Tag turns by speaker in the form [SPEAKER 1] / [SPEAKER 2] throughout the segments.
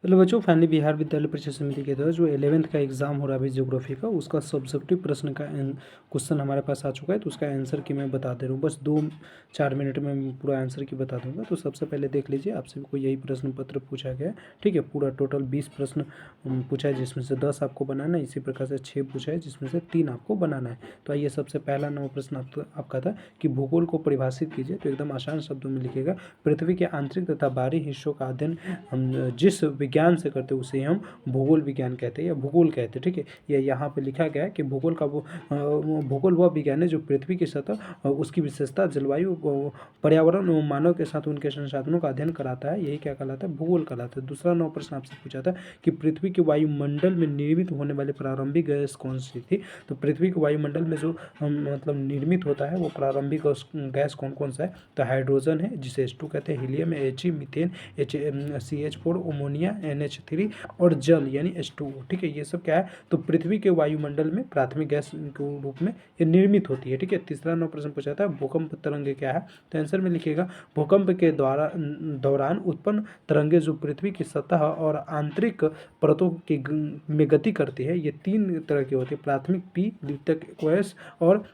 [SPEAKER 1] Hello बच्चों, finally Bihar विद्यालय परीक्षा समिति के तहत जो 11th का एग्जाम हो रहा है अभी ज्योग्राफी का, उसका सब्जेक्टिव प्रश्न का क्वेश्चन हमारे पास आ चुका है। तो उसका आंसर की मैं बता दे रहा हूँ, बस 2-4 मिनट में मैं पूरा आंसर की बता दूंगा। तो सबसे पहले देख लीजिए, आपसे को यही प्रश्न पत्र पूछा गया है। ठीक है, पूरा टोटल 20 प्रश्न पूछा है, जिसमें से 10 आपको बनाना है। इसी प्रकार से 6 पूछा है, जिसमें से 3 आपको बनाना है। तो आइए, सबसे पहला नवा प्रश्न आपका था कि भूगोल को परिभाषित कीजिए। तो एकदम आसान शब्दों में लिखिएगा, पृथ्वी के आंतरिक तथा बाहरी हिस्सों का अध्ययन हम जिस विज्ञान से करते हैं उसे हम भूगोल विज्ञान कहते हैं या भूगोल कहते हैं। ठीक है, यह यहाँ पे लिखा गया है कि भूगोल का भूगोल वह विज्ञान है जो पृथ्वी की सतह, उसकी विशेषता, जलवायु, पर्यावरण एवं मानव के साथ उनके संसाधनों का अध्ययन कराता है। यही क्या कहलाता है? भूगोल कहलाता है। दूसरा नौ प्रश्न आपसे पूछा था कि पृथ्वी के वायुमंडल में निर्मित होने वाली प्रारंभिक गैस कौन सी थी। तो पृथ्वी के वायुमंडल में जो मतलब निर्मित होता है वो प्रारंभिक गैस कौन कौन सा है? तो हाइड्रोजन है, जिसे H2 कहते हैं, हीलियम है, He, methane, CH4, ammonia NH3 और जल यानी H2O। ठीक है, ये सब क्या है? तो पृथ्वी के वायुमंडल में प्राथमिक गैस के रूप में ये निर्मित होती है। ठीक है, तीसरा नौ प्रश्न पूछा था भूकंप तरंगे क्या है। तो आंसर में लिखिएगा, भूकंप के दौरान उत्पन्न तरंगे जो पृथ्वी की सतह और आंतरिक परतों की में गति करती है। ये 3 तरह की होती है, प्राथमिक P, द्वितीयक OS और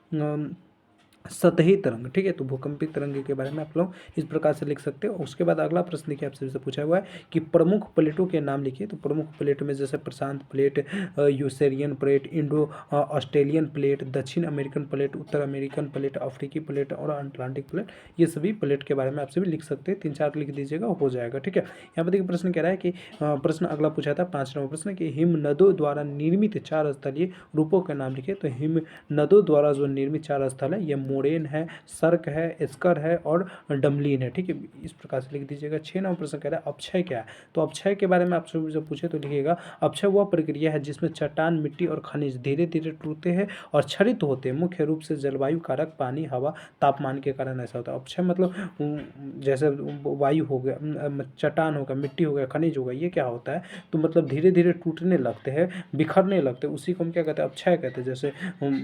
[SPEAKER 1] सतही तरंग। ठीक है, तो भूकंपीय तरंग के बारे में आप लोग इस प्रकार से लिख सकते हो। उसके बाद अगला प्रश्न देखिए, आपसे पूछा हुआ है कि प्रमुख प्लेटों के नाम लिखिए। तो प्रमुख प्लेट में जैसे प्रशांत plate, Eurasian plate, Indo Australian plate, दक्षिण अमेरिकन प्लेट, उत्तर अमेरिकन प्लेट, अफ्रीकी प्लेट और अटलांटिक प्लेट, ये सभी प्लेट के बारे में आपसे भी लिख सकते हैं। 3-4 लिख दीजिएगा, हो जाएगा। ठीक है, यहाँ पर देखिए प्रश्न कह रहा है कि प्रश्न अगला पूछा था 5 नंबर प्रश्न कि हिमनदों द्वारा निर्मित 4 स्थलीय रूपों के नाम लिखिए। तो हिमनदों द्वारा जो निर्मित 4 स्थल है, ये मोरेन है, सर्क है, एस्कर है और डमलीन है। ठीक है, इस प्रकार से लिख दीजिएगा। 6 नंबर प्रश्न कह रहा है अपक्षय क्या है। तो अपक्षय के बारे में आपसे जब पूछे तो लिखिएगा, अपक्षय वह प्रक्रिया है जिसमें चट्टान, मिट्टी और खनिज धीरे धीरे टूटते हैं और क्षरित होते हैं, मुख्य रूप से जलवायु कारक, पानी, हवा, तापमान के कारण ऐसा होता है। अपक्षय मतलब जैसे वायु हो गया, चट्टान हो गया, मिट्टी हो गया, खनिज हो गया, ये क्या होता है? तो मतलब धीरे धीरे टूटने लगते हैं, बिखरने लगते हैं, उसी को हम क्या कहते हैं? अपक्षय कहते हैं। जैसे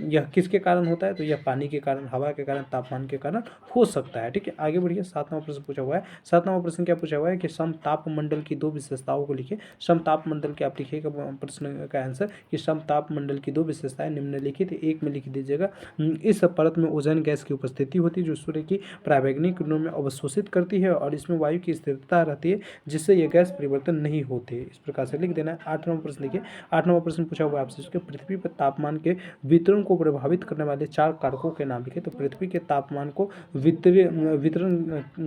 [SPEAKER 1] यह किसके कारण होता है? तो यह पानी के कारण, हवा के कारण, तापमान के कारण हो सकता है। ठीक है, आगे बढ़िए। 7 नंबर प्रश्न पूछा हुआ है। 7 नंबर प्रश्न क्या पूछा हुआ है कि समताप मंडल की 2 विशेषताओं को लिखिए। समताप मंडल के आप लिखिएगा प्रश्न का आंसर कि समताप मंडल की 2 विशेषताएं निम्नलिखित। एक में लिख दीजिएगा, इस परत में ओजोन गैस की उपस्थिति होती है जो सूर्य की पराबैंगनी किरणों में अवशोषित करती है और इसमें वायु की स्थिरता रहती है जिससे यह गैस परिवर्तन नहीं होते। इस प्रकार से लिख देना है। 8 नंबर प्रश्न लिखिए। 8 नंबर प्रश्न पूछा हुआ है आपसे कि पृथ्वी पर तापमान के वितरण को प्रभावित करने वाले 4 कारकों के नाम लिखे। तो पृथ्वी के तापमान को वितरण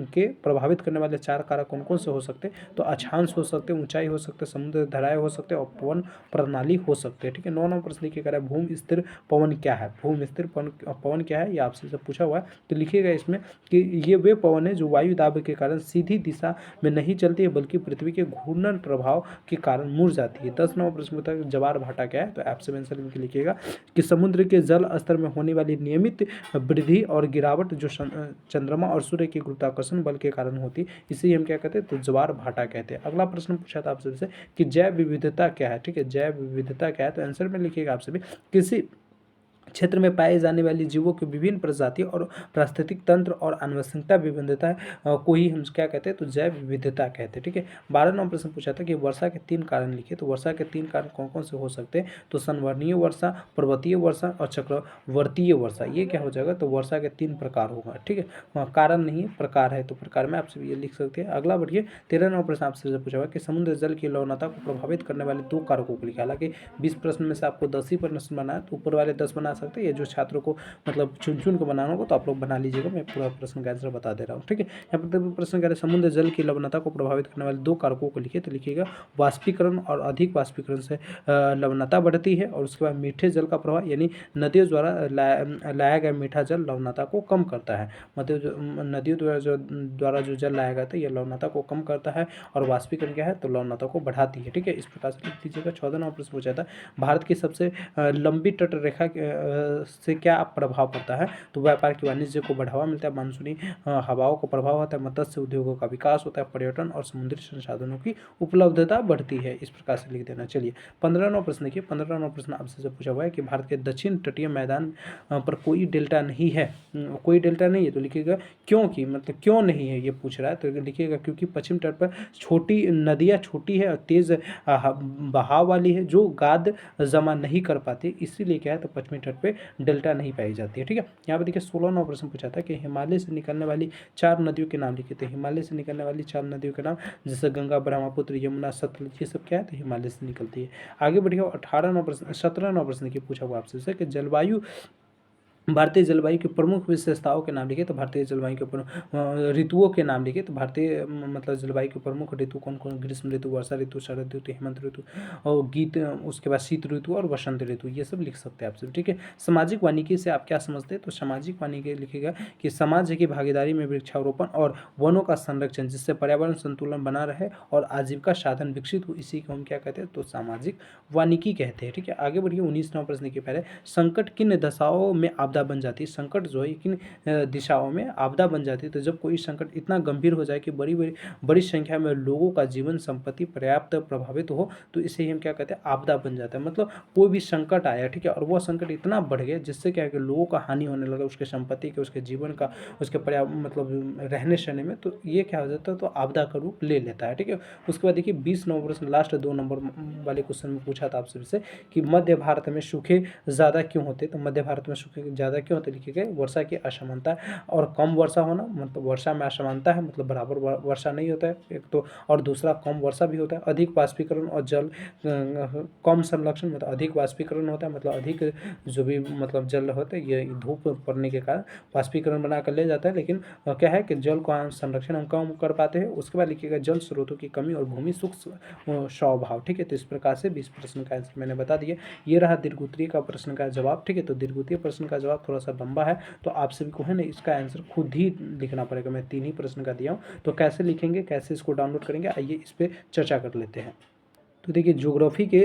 [SPEAKER 1] के प्रभावित करने वाले 4 कारक कौन कौन से हो सकते हैं? तो अक्षांश हो सकते हैं, ऊंचाई हो सकते हैं, समुद्र धाराएं हो सकते हैं और पवन प्रणाली हो सकते हैं। ठीक है, 9 नंबर प्रश्न लिखिए, कह भूमि स्थिर पवन क्या है। भूमि स्थिर पवन क्या है, ये आपसे सब पूछा हुआ है। तो लिखिएगा इसमें कि ये वे पवन है जो वायु दाब के कारण सीधी दिशा में नहीं चलती है बल्कि पृथ्वी के घूर्णन प्रभाव के कारण मुड़ जाती है। 10 नंबर प्रश्न होता है ज्वार भाटा क्या है। तो आपसे आंसर लिखिएगा कि समुद्र के जल स्तर में होने वाली नियमित वृद्धि और गिरावट जो चंद्रमा और सूर्य के गुरुत्वाकर्षण बल के कारण होती, इसे हम क्या कहते हैं? तो ज्वार भाटा कहते हैं। अगला प्रश्न पूछा था आपसे कि जैव विविधता क्या है। ठीक है, जैव विविधता क्या है। तो आंसर में लिखिएगा आपसे भी, किसी क्षेत्र में पाए जाने वाली जीवों की विभिन्न प्रजातियों और पारिस्थितिक तंत्र और आनुवंशिकता विभिन्नता को ही हम क्या कहते हैं? तो जैव विविधता कहते हैं। ठीक है, 12 नंबर प्रश्न पूछा था कि वर्षा के 3 कारण लिखे। तो वर्षा के 3 कारण कौन कौन से हो सकते हैं? तो संवहनीय वर्षा, पर्वतीय वर्षा और चक्रवर्तीय वर्षा। ये क्या हो जाएगा? तो वर्षा के 3 प्रकार होगा। ठीक है, कारण नहीं है, प्रकार है, तो प्रकार में आपसे ये लिख सकते हैं। अगला बढ़िए। 13 नंबर प्रश्न आपसे पूछा हुआ कि समुद्र जल की लवणता को प्रभावित करने वाले 2 कारकों को लिखा। हालांकि 20 प्रश्न में से आपको 10 ही प्रश्न बनाए, तो ऊपर वाले 10 बना सकते हैं। ये जो छात्रों को मतलब चुन चुन के बनाना होगा तो आप लोग बना लीजिएगा, मैं पूरा प्रश्न का आंसर बता दे रहा हूँ। ठीक है, यहाँ पर प्रश्न कह रहे हैं समुद्र जल की लवणता को प्रभावित करने वाले 2 कारकों को लिखिए। तो लिखिएगा वाष्पीकरण, और अधिक वाष्पीकरण से लवणता बढ़ती है। और उसके बाद मीठे जल का प्रभाव, यानी नदियों द्वारा लाया गया मीठा जल लवणता को कम करता है। नदियों द्वारा जो जल लाया गया था यह लवणता को कम करता है। और वाष्पीकरण क्या है? तो लवणता को बढ़ाती है। ठीक है, इस प्रकार से लिख दीजिएगा। 14 नंबर प्रश्न पूछा था भारत की सबसे लंबी से क्या प्रभाव पड़ता है, तो व्यापार की वाणिज्य को बढ़ावा मिलता है, मानसूनी हवाओं का प्रभाव होता है, मत्स्य उद्योगों का विकास होता है, पर्यटन और समुद्री संसाधनों की उपलब्धता बढ़ती है। इस प्रकार से लिख देना। चलिए 15वां प्रश्न देखिए, 15वां प्रश्न आपसे जो पूछा हुआ है कि भारत के दक्षिण तटीय मैदान पर कोई डेल्टा नहीं है, कोई डेल्टा नहीं है, तो लिखिएगा क्योंकि, मतलब क्यों नहीं है ये पूछ रहा है, तो लिखिएगा क्योंकि पश्चिम तट पर छोटी नदियाँ छोटी है और तेज बहाव वाली है, जो गाद जमा नहीं कर पाती, इसीलिए क्या है, तो पश्चिमी तट पे डेल्टा नहीं पाई जाती है। ठीक है, यहाँ पे देखिए 16वां प्रश्न पूछा था कि हिमालय से निकलने वाली 4 नदियों के नाम लिखे थे। हिमालय से निकलने वाली 4 नदियों के नाम, जैसे गंगा, ब्रह्मपुत्र, यमुना, सतलुज, ये सब क्या है, तो हिमालय से निकलती है। आगे बढ़िए 18वां प्रश्न, 17वां प्रश्न की पूछा हुआ आपसे कि जलवायु, भारतीय जलवायु की प्रमुख विशेषताओं के नाम लिखिए, तो भारतीय जलवायु के ऋतुओं के नाम लिखिए, तो भारतीय मतलब जलवायु के प्रमुख ऋतु कौन कौन, ग्रीष्म ऋतु, वर्षा ऋतु, शरद ऋतु, हेमंत ऋतु और उसके बाद शीत ऋतु और वसंत ऋतु, ये सब लिख सकते हैं आप सब। ठीक है, सामाजिक वानिकी से आप क्या समझते हैं, तो सामाजिक वानिकी लिखिएगा कि समाज की भागीदारी में वृक्षारोपण और वनों का संरक्षण, जिससे पर्यावरण संतुलन बना रहे और आजीविका साधन विकसित हो, इसी को हम क्या कहते हैं, तो सामाजिक वानिकी कहते हैं। ठीक है, आगे बढ़िए 19वां प्रश्न के पहले, संकट किन दशाओं में आपदा बन जाती है, संकट जो है किन दिशाओं में आपदा बन जाती है, तो जब कोई संकट इतना गंभीर हो जाए कि बड़ी संख्या में लोगों का जीवन संपत्ति पर्याप्त प्रभावित हो, तो इसे ही हम क्या कहते हैं, आपदा बन जाता है। मतलब कोई भी संकट आया, ठीक है, और वह संकट इतना बढ़ गया जिससे क्या है कि लोगों का हानि होने लगा, उसके संपत्ति के, उसके जीवन का, उसके मतलब रहने सहने में, तो ये क्या हो जाता है, तो आपदा का रूप ले लेता है। ठीक है, उसके बाद देखिए 20 नंबर प्रश्न, लास्ट 2 नंबर वाले क्वेश्चन में पूछा था आप सबसे कि मध्य भारत में सूखे ज़्यादा क्यों होते, तो मध्य भारत में सूखे ज़्यादा क्यों होते, लिखिए गए वर्षा की असमानता और कम वर्षा होना, मतलब वर्षा में असमानता है, मतलब बराबर वर्षा नहीं होता है एक तो, और दूसरा कम वर्षा भी होता है, अधिक वाष्पीकरण और जल कम संरक्षण, मतलब अधिक वाष्पीकरण होता है, मतलब अधिक जो भी मतलब जल होता है, ये धूप पड़ने के कारण वाष्पीकरण बना कर ले जाता है, लेकिन क्या है कि जल का संरक्षण हम कम कर पाते हैं। उसके बाद लिखिएगा जल स्रोतों की कमी और भूमि सूक्ष्म स्वभाव। ठीक है, तो इस प्रकार से 20 प्रश्न का आंसर मैंने बता दिया। ये रहा दीर्घोत्तरीय का प्रश्न का जवाब। ठीक है, तो दीर्घोत्तरीय प्रश्न का जवाब थोड़ा सा लंबा है, तो आप सभी को है ना इसका आंसर खुद ही लिखना पड़ेगा। मैं 3 ही प्रश्न का दिया हूँ, तो कैसे लिखेंगे, कैसे इसको डाउनलोड करेंगे, आइए इस पर चर्चा कर लेते हैं। तो देखिए ज्योग्राफी के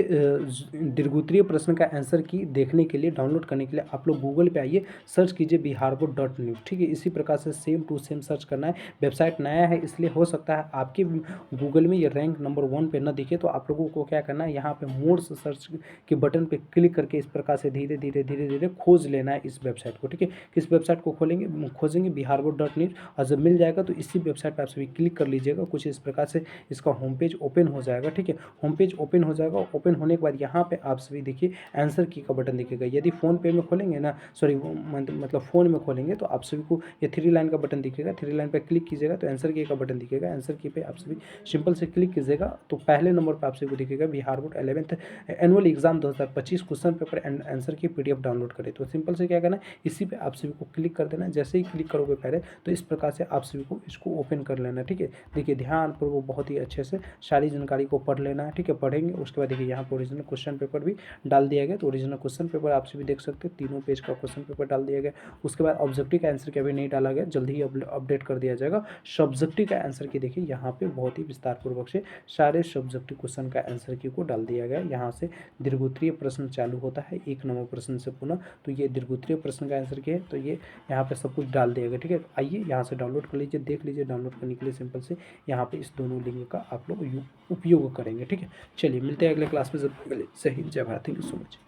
[SPEAKER 1] दीर्घोत्तरीय प्रश्न का आंसर की देखने के लिए, डाउनलोड करने के लिए आप लोग गूगल पे आइए, सर्च कीजिए biharboard.news। ठीक है, इसी प्रकार से सेम टू सेम सर्च करना है। वेबसाइट नया है इसलिए हो सकता है आपके गूगल में ये रैंक नंबर 1 पे न दिखे, तो आप लोगों को क्या करना है, यहाँ पे मोर सर्च के बटन पे क्लिक करके इस प्रकार से धीरे धीरे खोज लेना है इस वेबसाइट को। ठीक है, किस वेबसाइट को खोजेंगे biharboard.news, और जब मिल जाएगा तो इसी वेबसाइट पर आप सभी क्लिक कर लीजिएगा। कुछ इस प्रकार से इसका होम पेज ओपन हो जाएगा। ठीक है, होम पेज ओपन हो जाएगा। ओपन होने के बाद यहाँ पे आप सभी देखिए आंसर की का बटन दिखेगा। यदि फ़ोन पे में खोलेंगे ना, सॉरी मतलब फ़ोन में खोलेंगे, तो आप सभी को ये 3 लाइन का बटन दिखेगा। 3 लाइन पे क्लिक कीजिएगा तो आंसर की का बटन दिखेगा। आंसर की पे आप सभी सिंपल से क्लिक कीजिएगा, तो पहले नंबर पर आप सभी को दिखेगा Bihar board 11th annual exam 2025 question paper and answer की PDF डाउनलोड करें। तो सिंपल से क्या करना है, इसी पे आप सभी को क्लिक कर देना है। जैसे ही क्लिक करोगे पहले, तो इस प्रकार से आप सभी को इसको ओपन कर लेना है। ठीक है, देखिए ध्यान पर वो बहुत ही अच्छे से सारी जानकारी को पढ़ लेना है। ठीक है, पढ़ेंगे उसके बाद देखिए यहाँ पर ओरिजिनल क्वेश्चन पेपर भी डाल दिया गया। तो ओरिजिनल क्वेश्चन पेपर आप सभी देख सकते हैं, तीनों पेज का क्वेश्चन पेपर डाल दिया गया। उसके बाद ऑब्जेक्टिव का आंसर की अभी नहीं डाला गया, जल्दी ही अपडेट कर दिया जाएगा। सब्जेक्टिव का आंसर की देखिए यहाँ पे बहुत ही विस्तार पूर्वक से सारे सब्जेक्टिव क्वेश्चन का आंसर की को डाल दिया गया। यहाँ से दीर्घोत्तरीय प्रश्न चालू होता है 1 नंबर प्रश्न से पुनः, तो ये दीर्घोत्तरीय प्रश्न का आंसर क्या है, तो ये यहाँ पे सब कुछ डाल दिया गया। ठीक है, आइए यहाँ से डाउनलोड कर लीजिए, देख लीजिए। डाउनलोड करने के लिए सिंपल से यहाँ पे इस दोनों लिंक का आप लोग उपयोग करेंगे। ठीक है, चलिए मिलते हैं अगले क्लास में। जब सही, जय Bharat, thank you so much.